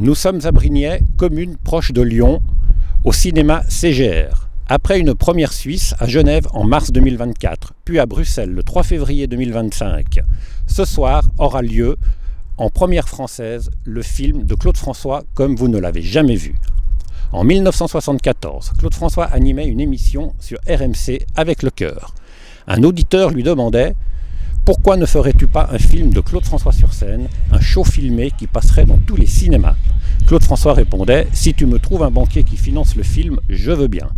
Nous sommes à Brignais, commune proche de Lyon, au cinéma CGR. Après une première Suisse à Genève en mars 2024, puis à Bruxelles le 3 février 2025, ce soir aura lieu, en première française, le film de Claude François comme vous ne l'avez jamais vu. En 1974, Claude François animait une émission sur RMC avec le cœur. Un auditeur lui demandait « Pourquoi ne ferais-tu pas un film de Claude François sur scène, un show filmé qui passerait dans tous les cinémas ?» Claude François répondait « Si tu me trouves un banquier qui finance le film, je veux bien. »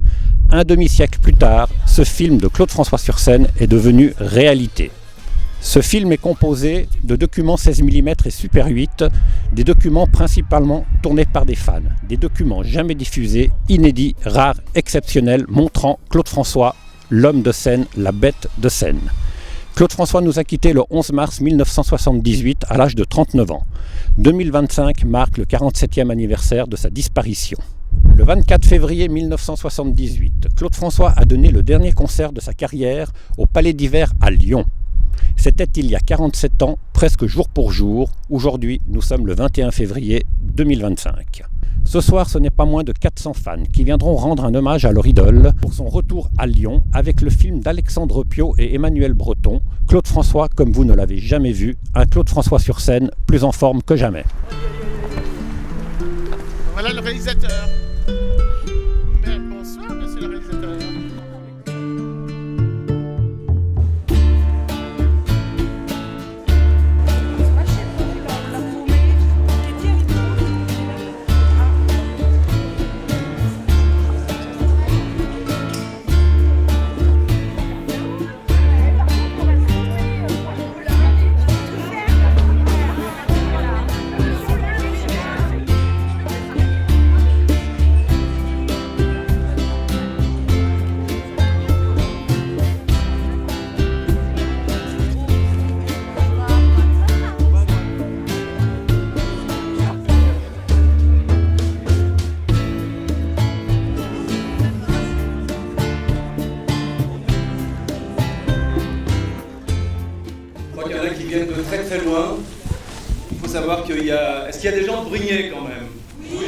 Un demi-siècle plus tard, ce film de Claude François sur scène est devenu réalité. Ce film est composé de documents 16 mm et Super 8, des documents principalement tournés par des fans, des documents jamais diffusés, inédits, rares, exceptionnels, montrant Claude François, l'homme de scène, la bête de scène. Claude François nous a quittés le 11 mars 1978 à l'âge de 39 ans. 2025 marque le 47e anniversaire de sa disparition. Le 24 février 1978, Claude François a donné le dernier concert de sa carrière au Palais d'Hiver à Lyon. C'était il y a 47 ans, presque jour pour jour. Aujourd'hui, nous sommes le 21 février 2025. Ce soir, ce n'est pas moins de 400 fans qui viendront rendre un hommage à leur idole pour son retour à Lyon avec le film d'Alexandre Piot et Emmanuel Breton, Claude François comme vous ne l'avez jamais vu, un Claude François sur scène plus en forme que jamais. Voilà le réalisateur. Bonsoir, monsieur le réalisateur. De très très loin. Il faut savoir qu'il y a... Est-ce qu'il y a des gens de Brignais quand même? Oui. Ouais.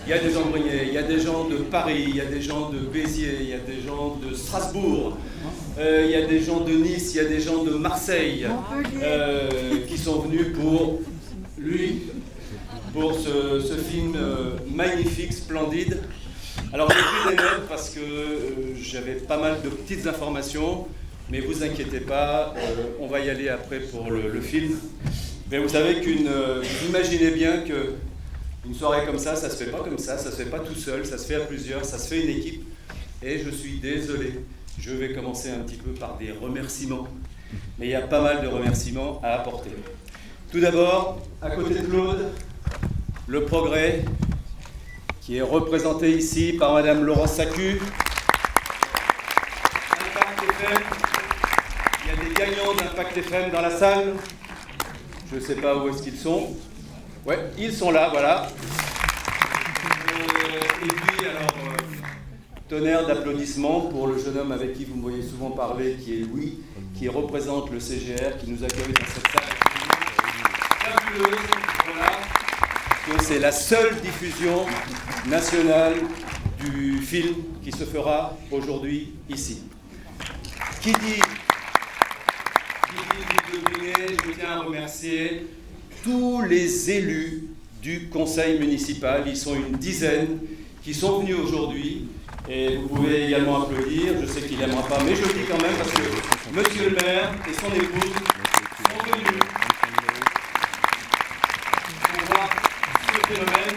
Il y a des gens de Brignais, il y a des gens de Paris, il y a des gens de Béziers, il y a des gens de Strasbourg, il y a des gens de Nice, il y a des gens de Marseille qui sont venus pour lui, pour ce film magnifique, splendide. Alors j'ai pris des notes parce que j'avais pas mal de petites informations. Mais vous inquiétez pas, on va y aller après pour le film. Mais vous savez vous imaginez bien qu'une soirée comme ça se fait pas comme ça se fait pas tout seul, ça se fait à plusieurs, ça se fait une équipe. Et je suis désolé, je vais commencer un petit peu par des remerciements. Mais il y a pas mal de remerciements à apporter. Tout d'abord, à côté de Claude, le Progrès, qui est représenté ici par Madame Laurence Sacu. Il y a des gagnants d'Impact FM dans la salle. Je ne sais pas où est-ce qu'ils sont. Ouais, ils sont là, voilà. Et puis, alors, tonnerre d'applaudissements pour le jeune homme avec qui vous me voyez souvent parler, qui est Louis, qui représente le CGR, qui nous accueille dans cette salle. Fabuleuse, voilà. Que c'est la seule diffusion nationale du film qui se fera aujourd'hui ici. Qui dit je tiens à remercier tous les élus du conseil municipal. Ils sont une dizaine qui sont venus aujourd'hui. Et vous pouvez également applaudir. Je sais qu'il n'aimera pas, mais je le dis quand même parce que monsieur le maire et son épouse sont venus pour voir ce phénomène.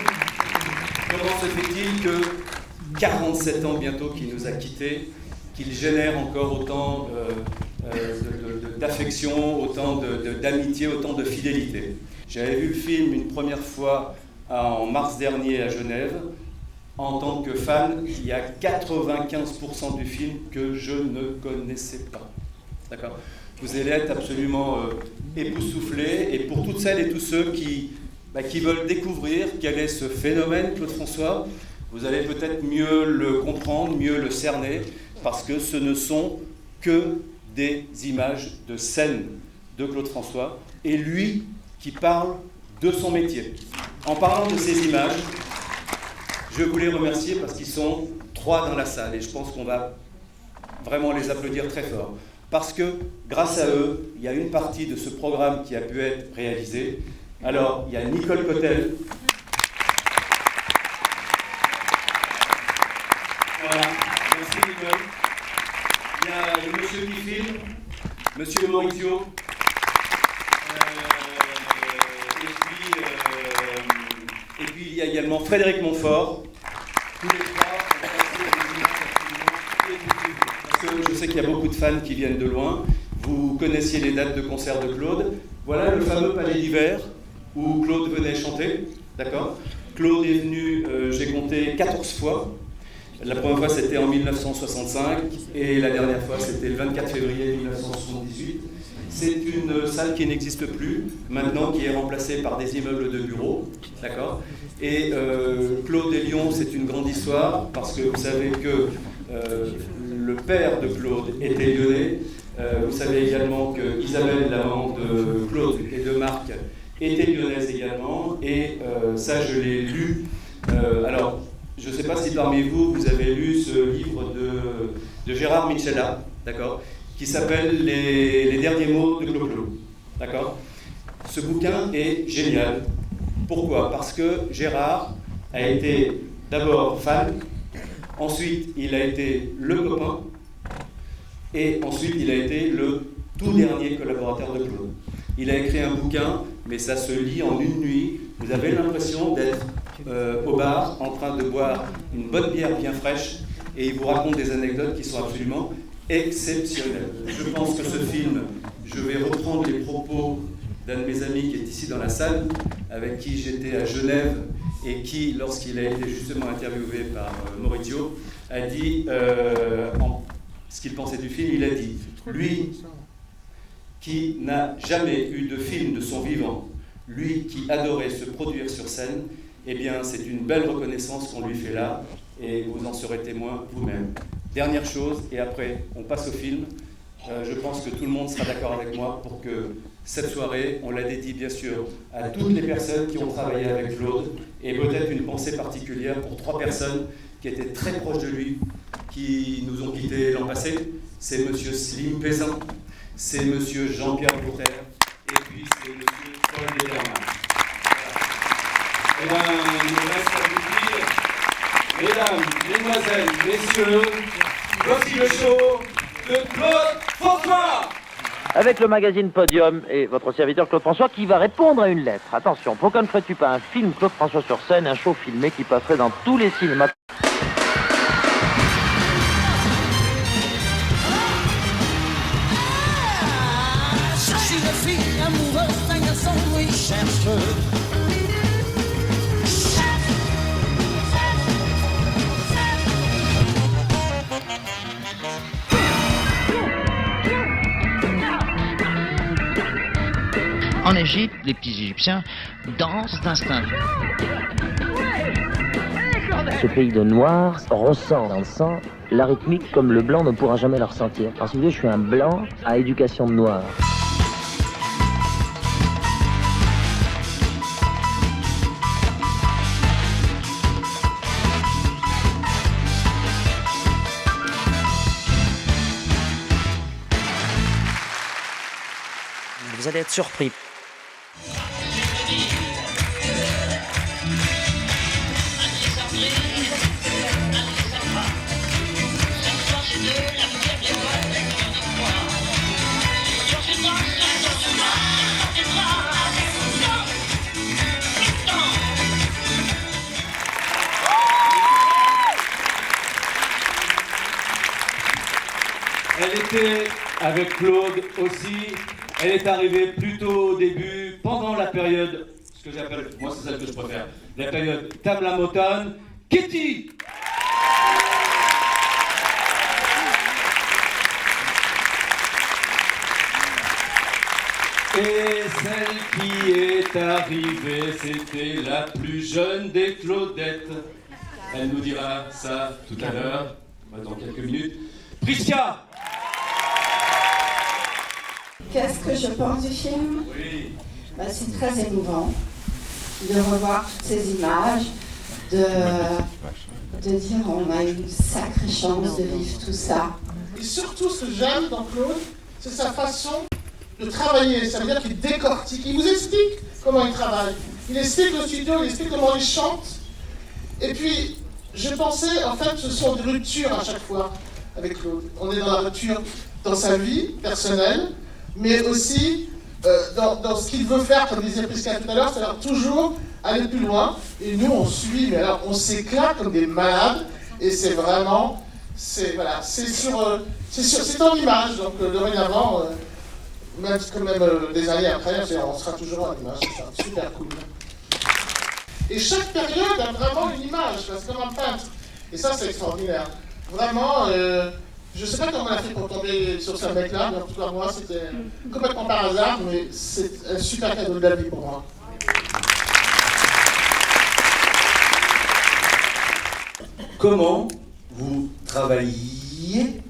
Comment se fait-il que 47 ans bientôt qu'il nous a quittés, qu'il génère encore autant d'affection, autant d'amitié, autant de fidélité. J'avais vu le film une première fois en mars dernier à Genève. En tant que fan, il y a 95% du film que je ne connaissais pas. D'accord ? Vous allez être absolument époustouflés. Et pour toutes celles et tous ceux qui veulent découvrir quel est ce phénomène, Claude François, vous allez peut-être mieux le comprendre, mieux le cerner, parce que ce ne sont que des images de scène de Claude François, et lui qui parle de son métier. En parlant de ces images, je voulais remercier parce qu'ils sont 3 dans la salle et je pense qu'on va vraiment les applaudir très fort. Parce que grâce à eux, il y a une partie de ce programme qui a pu être réalisée. Alors, il y a Nicole Cotel. Voilà, merci Nicole. Il y a le monsieur qui filme, monsieur Maurizio. Et puis il y a également Frédéric Montfort. Tous les 3 ont passé des images absolument. Parce que je sais qu'il y a beaucoup de fans qui viennent de loin. Vous connaissiez les dates de concert de Claude. Voilà le fameux Palais d'hiver où Claude venait chanter. D'accord ? Claude est venu, j'ai compté 14 fois. La première fois c'était en 1965 et la dernière fois c'était le 24 février 1978. C'est une salle qui n'existe plus, maintenant qui est remplacée par des immeubles de bureaux, d'accord ? Et Claude et Lyon, c'est une grande histoire, parce que vous savez que le père de Claude était lyonnais. Vous savez également que Isabelle, la maman de Claude et de Marc, était lyonnaise également. Et ça, je l'ai lu. Alors, je ne sais pas si parmi vous, vous avez lu ce livre de Gérard Michela, d'accord ? Qui s'appelle les derniers mots de Clo-Clo. D'accord ? Ce bouquin est génial. Pourquoi ? Parce que Gérard a été d'abord fan, ensuite il a été le copain, et ensuite il a été le tout dernier collaborateur de Claude. Il a écrit un bouquin, mais ça se lit en une nuit. Vous avez l'impression d'être au bar en train de boire une bonne bière bien fraîche, et il vous raconte des anecdotes qui sont absolument exceptionnel. Je pense que ce film, je vais reprendre les propos d'un de mes amis qui est ici dans la salle, avec qui j'étais à Genève et qui, lorsqu'il a été justement interviewé par Maurizio, a dit ce qu'il pensait du film. Il a dit, lui qui n'a jamais eu de film de son vivant, lui qui adorait se produire sur scène, eh bien c'est une belle reconnaissance qu'on lui fait là, et vous en serez témoin vous-même. Dernière chose, et après on passe au film. Je pense que tout le monde sera d'accord avec moi pour que cette soirée, on la dédie bien sûr à toutes les personnes qui ont travaillé avec Claude, et peut-être une pensée particulière pour 3 personnes qui étaient très proches de lui, qui nous ont quittés l'an passé. C'est monsieur Slim Pézin, c'est monsieur Jean-Pierre Bourter, et puis c'est monsieur Paul Lederman. Et bien, il nous reste à vous dire, mesdames, mesdemoiselles, messieurs, voici le show de Claude François. Avec le magazine Podium et votre serviteur Claude François qui va répondre à une lettre. Attention, pourquoi ne ferais-tu pas un film Claude François sur scène, un show filmé qui passerait dans tous les cinémas? Je suis une fille amoureuse d'un garçon, oui, cherche. En Égypte, les petits Égyptiens dansent d'instinct. Ce pays de noirs ressent dans le sang la rythmique comme le blanc ne pourra jamais la ressentir. Parce que je suis un blanc à éducation de noir. Vous allez être surpris. Elle était avec Claude aussi. Elle est arrivée plutôt au début, pendant la période, ce que j'appelle, moi c'est celle que je préfère, la période Tamla Motown, Kitty. Et celle qui est arrivée, c'était la plus jeune des Claudettes. Elle nous dira ça tout à l'heure, dans quelques minutes. Prisca. Qu'est-ce que je pense du film ? Oui. C'est très émouvant. de revoir toutes ces images, de dire on a eu une sacrée chance de vivre tout ça. Et surtout, ce que j'aime dans Claude, c'est sa façon de travailler. Ça veut dire qu'il décortique, il vous explique comment il travaille. Il explique le studio, il explique comment il chante. Et puis, je pensais, en fait, ce sont des ruptures à chaque fois avec Claude. On est dans la rupture dans sa vie personnelle, mais aussi dans ce qu'il veut faire, comme disait Prisca tout à l'heure, c'est-à-dire toujours aller plus loin. Et nous, on suit, mais alors on s'éclate comme des malades. Et c'est vraiment, c'est en image. Donc dorénavant, même des années après, on sera toujours en image. C'est super cool. Et chaque période a vraiment une image, c'est comme un peintre. Et ça, c'est extraordinaire. Vraiment, je ne sais pas comment on a fait pour tomber sur ce mec-là, mais en tout cas, moi, c'était complètement par hasard, mais c'est un super cadeau de la vie pour moi. Comment vous travailliez?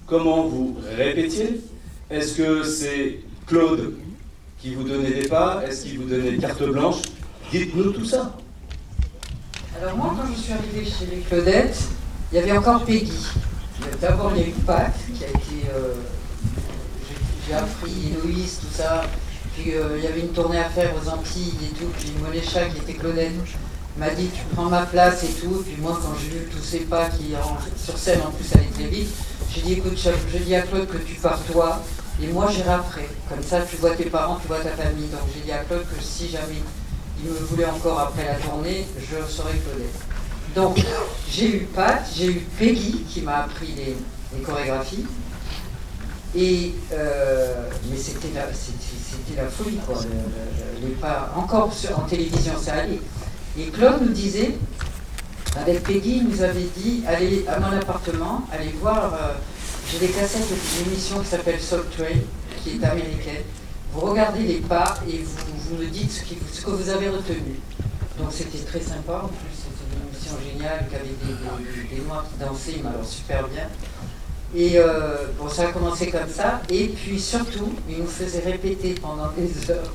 Comment vous répétiez? Est-ce que c'est Claude qui vous donnait des pas? Est-ce qu'il vous donnait carte blanche? Dites-nous tout ça. Alors moi, quand je suis arrivée chez les Claudettes, il y avait encore Peggy. D'abord, il y a eu Pat, qui a été... j'ai appris Héloïse, tout ça. Puis il y avait une tournée à faire aux Antilles et tout. Puis Molécha, qui était Claudette, m'a dit tu prends ma place et tout. Puis moi, quand j'ai vu tous ces pas qui sur scène, en plus, allaient très vite, j'ai dit écoute, je dis à Claude que tu pars toi, et moi j'irai après. Comme ça, tu vois tes parents, tu vois ta famille. Donc j'ai dit à Claude que si jamais il me voulait encore après la tournée, je serais Claudette. Donc j'ai eu Pat, j'ai eu Peggy qui m'a appris les chorégraphies. Et mais c'était la folie quoi. Les pas encore en télévision, ça allait. Et Claude nous disait, avec Peggy, il nous avait dit allez à mon appartement, allez voir. J'ai des cassettes d'une émission qui s'appelle Soul Train, qui est américaine. Vous regardez les pas et vous me dites ce que vous avez retenu. Donc c'était très sympa, en plus c'était une émission géniale avec des noirs qui dansaient, mais alors super bien. Et bon, ça a commencé comme ça, et puis surtout, il nous faisait répéter pendant des heures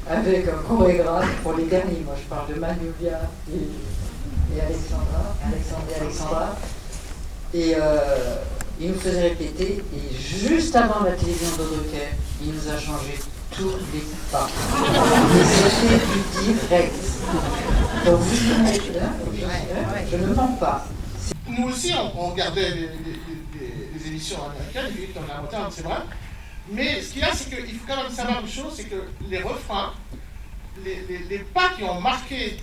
avec un chorégraphe pour les derniers. Moi je parle de Manuvia et Alexandra. Et il nous faisait répéter, et juste avant la télévision d'Odoker, il nous a changé tous les pas. Et c'était du direct. Donc vous imaginez, je ne mens pas. Nous aussi, on regardait les émissions américaines, et puis on a retard, c'est vrai. Mais ce qu'il y a, c'est qu'il faut quand même savoir une chose, c'est que les refrains, les pas qui ont marqué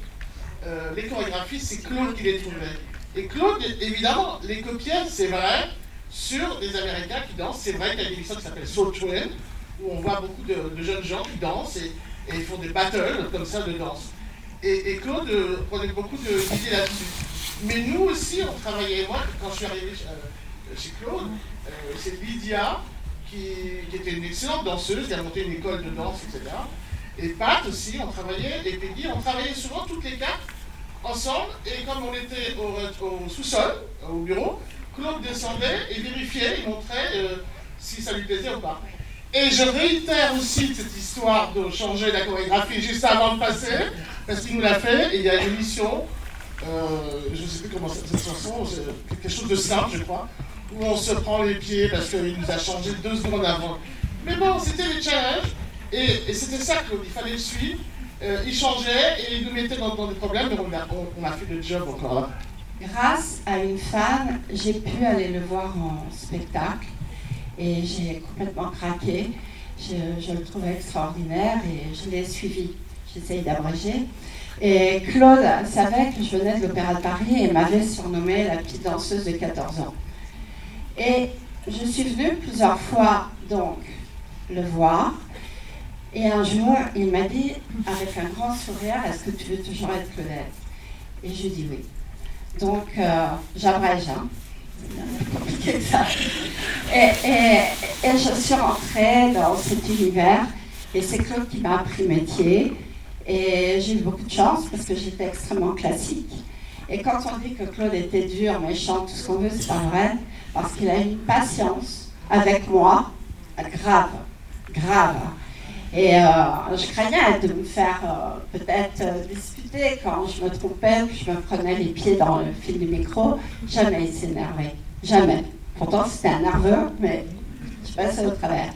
les chorégraphies, c'est Claude qui les trouvait. Et Claude, évidemment, les copiait, c'est vrai, sur des Américains qui dansent. C'est vrai qu'il y a une émission qui s'appelle Soul Train, où on voit beaucoup de jeunes gens qui dansent et ils font des battles comme ça de danse. Et Claude prenait beaucoup d'idées là-dessus. Mais nous aussi, on travaillait. Moi, quand je suis arrivé chez Claude, c'est Lydia qui était une excellente danseuse, qui a monté une école de danse, etc. Et Pat aussi, on travaillait, et Peggy, on travaillait souvent toutes les quatre ensemble. Et comme on était au sous-sol, au bureau, Claude descendait et vérifiait, il montrait si ça lui plaisait ou pas. Et je réitère aussi cette histoire de changer la chorégraphie juste avant de passer, parce qu'il nous l'a fait, et il y a une émission, je ne sais plus comment cette chanson, c'est quelque chose de simple, je crois, où on se prend les pieds parce qu'il nous a changé 2 secondes avant. Mais bon, c'était les challenges, et c'était ça, Claude, il fallait le suivre. Il changeait et il nous mettait dans des problèmes, mais on a fait le job encore là. Grâce à une fan, j'ai pu aller le voir en spectacle et j'ai complètement craqué. Je le trouvais extraordinaire et je l'ai suivi. J'essaye d'abréger. Et Claude savait que je venais de l'Opéra de Paris et m'avait surnommée la petite danseuse de 14 ans. Et je suis venue plusieurs fois donc le voir. Et un jour, il m'a dit, avec un grand sourire, est-ce que tu veux toujours être Claudette? Et je dis oui. Donc, j'abrège, hein. C'est bien plus compliqué que ça. Et je suis rentrée dans cet univers, et c'est Claude qui m'a appris le métier. Et j'ai eu beaucoup de chance, parce que j'étais extrêmement classique. Et quand on dit que Claude était dur, méchant, tout ce qu'on veut, c'est pas vrai, parce qu'il a une patience avec moi, grave. Et je craignais de me faire peut-être disputer quand je me trompais, que je me prenais les pieds dans le fil du micro. Jamais il s'énervait, jamais. Pourtant c'était un nerveux, mais je passais au travers.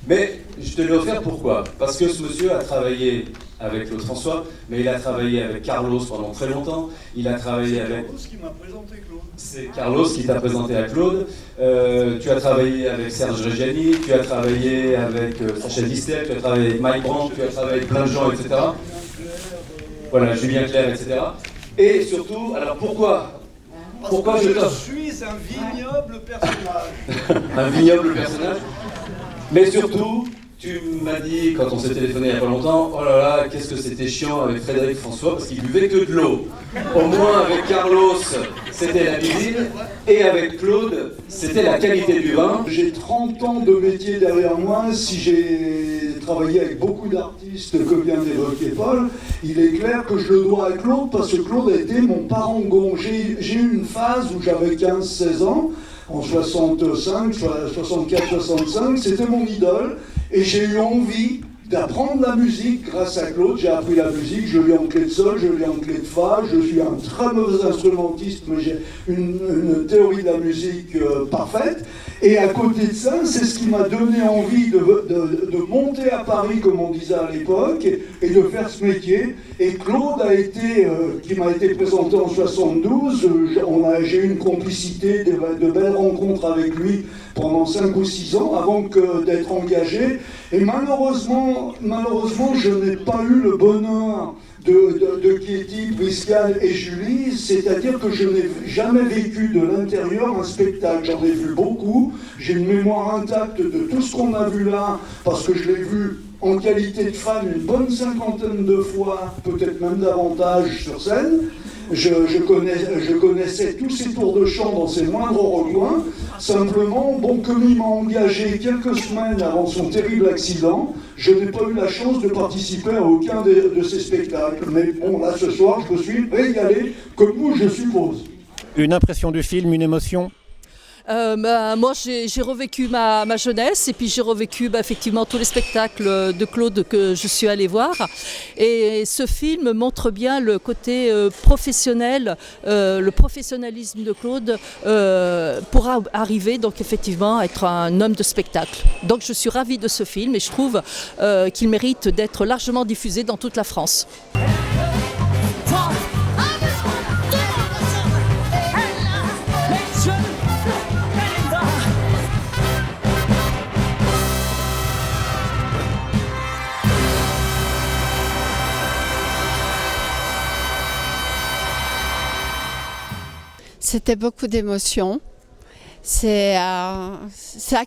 Mais je te l'ai offert pourquoi? Parce que ce monsieur a travaillé avec Claude François, mais il a travaillé avec Carlos pendant très longtemps. Il a travaillé avec... C'est Carlos qui m'a présenté Claude. C'est Carlos qui t'a présenté à Claude. Tu as travaillé avec Serge Reggiani, tu as travaillé avec Sacha Distel, tu as travaillé avec Mike Brandt, tu as travaillé avec plein de gens, etc. Voilà, Julien Clerc, etc. Et surtout, alors pourquoi je t'offre? Je suis un vignoble personnage. Un vignoble personnage. Mais surtout, tu m'as dit, quand on s'est téléphoné il n'y a pas longtemps, oh là là, qu'est-ce que c'était chiant avec Frédéric François, parce qu'il buvait que de l'eau. Au moins avec Carlos, c'était la cuisine, et avec Claude, c'était la qualité du vin. J'ai 30 ans de métier derrière moi. Si j'ai travaillé avec beaucoup d'artistes que vient d'évoquer Paul, il est clair que je le dois à Claude, parce que Claude a été mon parangon. J'ai eu une phase où j'avais 15-16 ans, en 65, 64-65, c'était mon idole, et j'ai eu envie d'apprendre la musique grâce à Claude. J'ai appris la musique, je lis en clé de sol, je lis en clé de fa, je suis un très mauvais instrumentiste, mais j'ai une théorie de la musique parfaite. Et à côté de ça, c'est ce qui m'a donné envie de monter à Paris, comme on disait à l'époque, et de faire ce métier. Et Claude qui m'a été présenté en 72, j'ai eu une complicité, de belles rencontres avec lui pendant 5 ou 6 ans avant d'être engagé. Et malheureusement, je n'ai pas eu le bonheur de Katie, Priscille et Julie, c'est-à-dire que je n'ai jamais vécu de l'intérieur un spectacle. J'en ai vu beaucoup, j'ai une mémoire intacte de tout ce qu'on a vu là, parce que je l'ai vu en qualité de fan une bonne 50aine de fois, peut-être même davantage sur scène. Je connaissais tous ces tours de chant dans ses moindres recoins. Simplement, comme il m'a engagé quelques semaines avant son terrible accident, je n'ai pas eu la chance de participer à aucun de ces spectacles. Mais bon, là, ce soir, je me suis régalé, comme vous, je suppose. Une impression du film, une émotion? Moi, j'ai revécu ma jeunesse et puis j'ai revécu effectivement tous les spectacles de Claude que je suis allée voir. Et ce film montre bien le côté professionnel, le professionnalisme de Claude pour arriver donc effectivement à être un homme de spectacle. Donc je suis ravie de ce film et je trouve qu'il mérite d'être largement diffusé dans toute la France. C'était beaucoup d'émotions. C'est à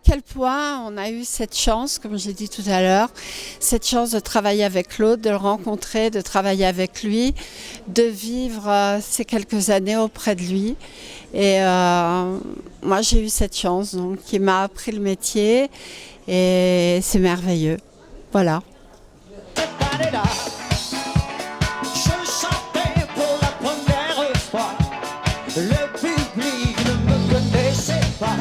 quel point on a eu cette chance, comme j'ai dit tout à l'heure, cette chance de travailler avec Claude, de le rencontrer, de travailler avec lui, de vivre ces quelques années auprès de lui. Et moi j'ai eu cette chance, donc il m'a appris le métier et c'est merveilleux. Voilà. Le public ne me connaissait pas.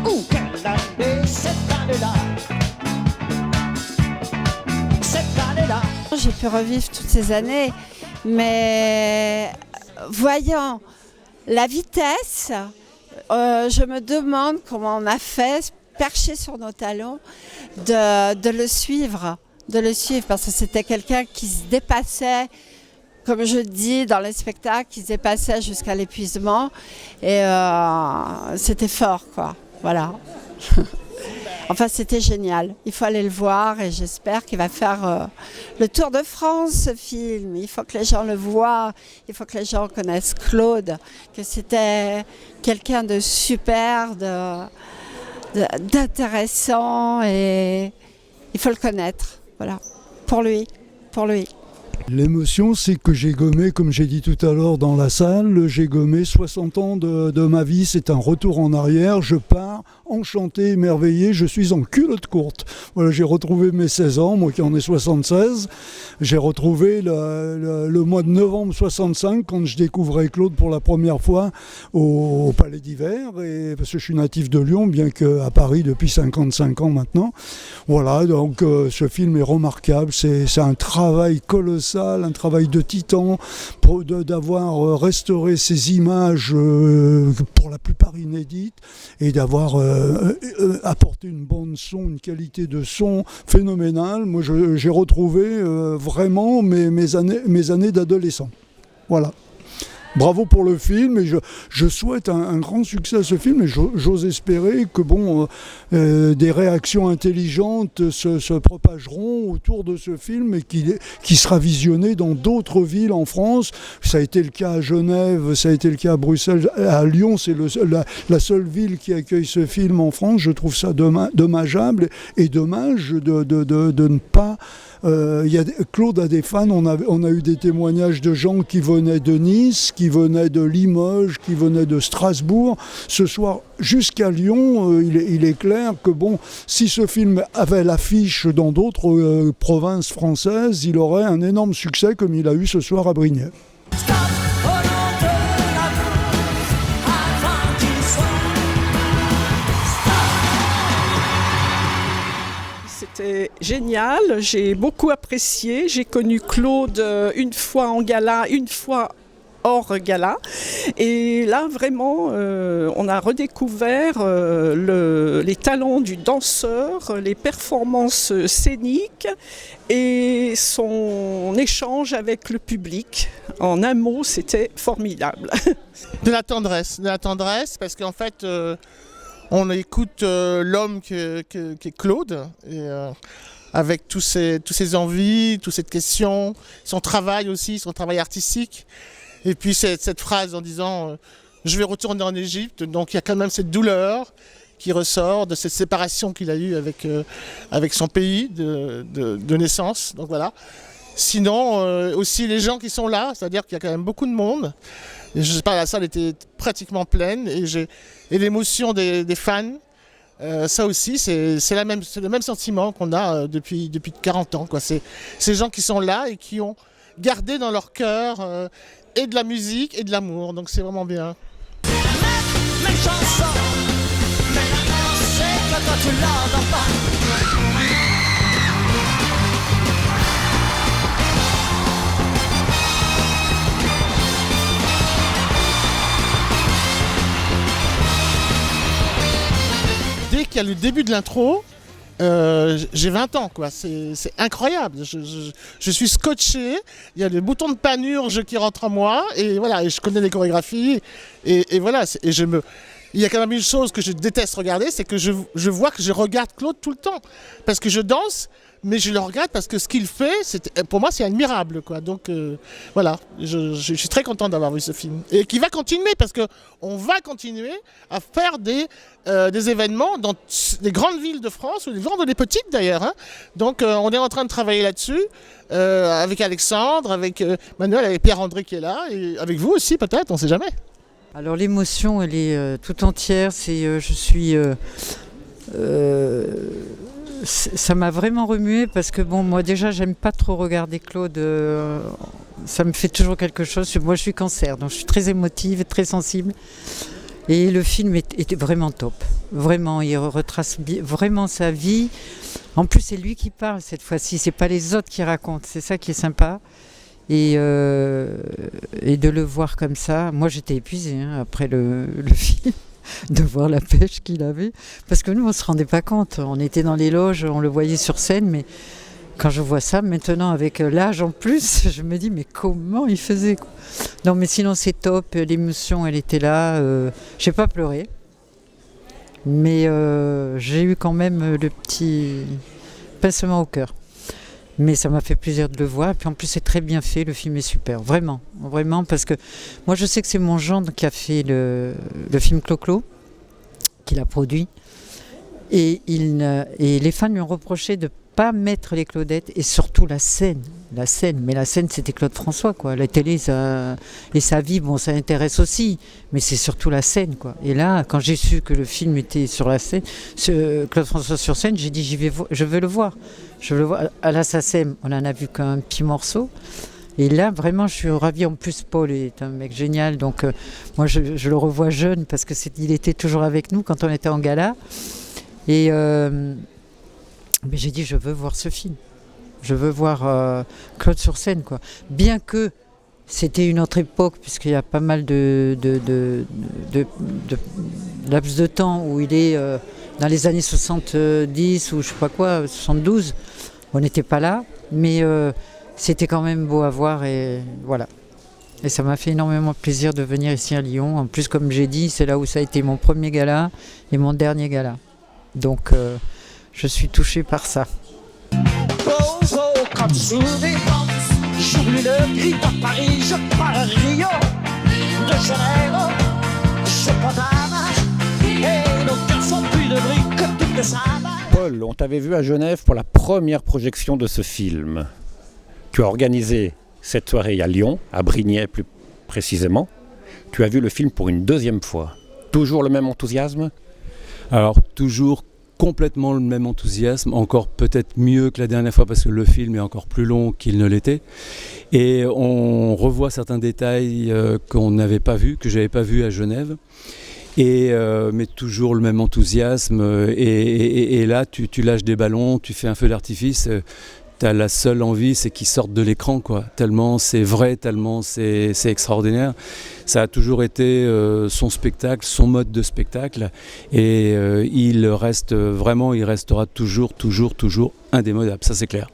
Où quelle année cette année-là? Cette année-là. J'ai pu revivre toutes ces années, mais voyant la vitesse, je me demande comment on a fait, perché sur nos talons, de le suivre, parce que c'était quelqu'un qui se dépassait. Comme je dis, dans les spectacles, ils dépassaient jusqu'à l'épuisement et c'était fort, quoi. Voilà. Enfin, c'était génial. Il faut aller le voir et j'espère qu'il va faire le tour de France, ce film. Il faut que les gens le voient, il faut que les gens connaissent Claude, que c'était quelqu'un de super, d'intéressant et il faut le connaître. Voilà. Pour lui. L'émotion, c'est que j'ai gommé, comme j'ai dit tout à l'heure dans la salle, j'ai gommé 60 ans de ma vie. C'est un retour en arrière. Je pars enchanté, émerveillé. Je suis en culotte courte. Voilà, j'ai retrouvé mes 16 ans, moi qui en ai 76. J'ai retrouvé le mois de novembre 65 quand je découvrais Claude pour la première fois au Palais d'Hiver. Et parce que je suis natif de Lyon, bien qu'à Paris depuis 55 ans maintenant. Voilà, donc ce film est remarquable. C'est un travail colossal, un travail de titan d'avoir restauré ces images pour la plupart inédites et d'avoir apporté une bande son, une qualité de son phénoménale. Moi, j'ai retrouvé vraiment mes années d'adolescent. Voilà. Bravo pour le film et je souhaite un grand succès à ce film et j'ose espérer que des réactions intelligentes se propageront autour de ce film et qui sera visionné dans d'autres villes en France. Ça a été le cas à Genève, ça a été le cas à Bruxelles, à Lyon, c'est la seule ville qui accueille ce film en France. Je trouve ça dommageable et dommage de ne pas... Claude a des fans, on a eu des témoignages de gens qui venaient de Nice, qui venaient de Limoges, qui venaient de Strasbourg. Ce soir, jusqu'à Lyon, il est clair que si ce film avait l'affiche dans d'autres provinces françaises, il aurait un énorme succès comme il a eu ce soir à Brignais. C'était génial, j'ai beaucoup apprécié. J'ai connu Claude une fois en gala, une fois hors gala. Et là, vraiment, on a redécouvert les talents du danseur, les performances scéniques et son échange avec le public. En un mot, c'était formidable. De la tendresse parce qu'en fait... on écoute l'homme qui est Claude, et, avec tous ses envies, toutes ces questions, son travail aussi, son travail artistique. Et puis cette phrase en disant je vais retourner en Égypte. Donc il y a quand même cette douleur qui ressort de cette séparation qu'il a eue avec son pays de naissance. Donc voilà. Sinon, aussi les gens qui sont là, c'est-à-dire qu'il y a quand même beaucoup de monde. Et je sais pas, la salle était pratiquement pleine et l'émotion des fans, ça aussi, c'est le même sentiment qu'on a depuis 40 ans, quoi. C'est ces gens qui sont là et qui ont gardé dans leur cœur et de la musique et de l'amour, donc c'est vraiment bien. Mes chansons, mais l'amour c'est que toi tu l'entends pas. Dès qu'il y a le début de l'intro, j'ai 20 ans, quoi. C'est incroyable. Je suis scotché. Il y a le bouton de panurge qui rentre en moi, et voilà. Et je connais les chorégraphies, et voilà. Il y a quand même une chose que je déteste regarder, c'est que je vois que je regarde Claude tout le temps, parce que je danse, mais je le regarde parce que ce qu'il fait, pour moi, c'est admirable, quoi. Donc voilà, je suis très content d'avoir vu ce film et qui va continuer, parce que on va continuer à faire des événements dans les grandes villes de France, ou les grandes ou les petites d'ailleurs. Hein. Donc on est en train de travailler là-dessus avec Alexandre, avec Manuel, avec Pierre-André qui est là, et avec vous aussi peut-être, on ne sait jamais. Alors l'émotion, elle est tout entière. Ça m'a vraiment remué parce que moi déjà j'aime pas trop regarder Claude, ça me fait toujours quelque chose. Moi je suis cancer, donc je suis très émotive et très sensible. Et le film était vraiment top. Vraiment, il retrace vraiment sa vie. En plus c'est lui qui parle cette fois-ci, c'est pas les autres qui racontent. C'est ça qui est sympa. Et de le voir comme ça, moi j'étais épuisée après le film. De voir la pêche qu'il avait, parce que nous on se rendait pas compte, on était dans les loges, on le voyait sur scène, mais quand je vois ça maintenant avec l'âge en plus, je me dis mais comment il faisait, quoi. Non mais sinon c'est top, l'émotion elle était là, j'ai pas pleuré, mais j'ai eu quand même le petit pincement au cœur. Mais ça m'a fait plaisir de le voir, et puis en plus c'est très bien fait, le film est super, vraiment, parce que moi je sais que c'est mon gendre qui a fait le film Clo-Clo, qui l'a produit, et les fans lui ont reproché de pas mettre les Claudettes et surtout la scène. Mais la scène c'était Claude François quoi. La télé ça, et sa vie bon ça intéresse aussi, mais c'est surtout la scène quoi. Et là quand j'ai su que le film était sur la scène, Claude François sur scène, j'ai dit je veux le voir. À la SACEM, on en a vu qu'un petit morceau. Et là vraiment je suis ravie. En plus Paul est un mec génial, donc moi je le revois jeune parce que il était toujours avec nous quand on était en gala. Et mais j'ai dit je veux voir ce film. Je veux voir Claude sur scène, quoi. Bien que c'était une autre époque, puisqu'il y a pas mal de laps de temps où il est dans les années 70 ou je sais pas quoi, 72. On n'était pas là, mais c'était quand même beau à voir et voilà. Et ça m'a fait énormément plaisir de venir ici à Lyon. En plus, comme j'ai dit, c'est là où ça a été mon premier gala et mon dernier gala. Donc, je suis touchée par ça. Comme souris, j'oublie le gris de Paris, je pars à Rio de Janeiro, je prends et nos cœurs sont plus de briques que toutes les savas. Paul, on t'avait vu à Genève pour la première projection de ce film. Tu as organisé cette soirée à Lyon, à Brignais plus précisément. Tu as vu le film pour une deuxième fois. Toujours le même enthousiasme ? Alors, toujours complètement le même enthousiasme, encore peut-être mieux que la dernière fois parce que le film est encore plus long qu'il ne l'était. Et on revoit certains détails qu'on n'avait pas vus, que je n'avais pas vus à Genève. Mais toujours le même enthousiasme. Et là, tu lâches des ballons, tu fais un feu d'artifice. T'as la seule envie, c'est qu'ils sortent de l'écran, quoi. Tellement c'est vrai, tellement c'est extraordinaire. Ça a toujours été son spectacle, son mode de spectacle, et il restera toujours indémodable, ça c'est clair.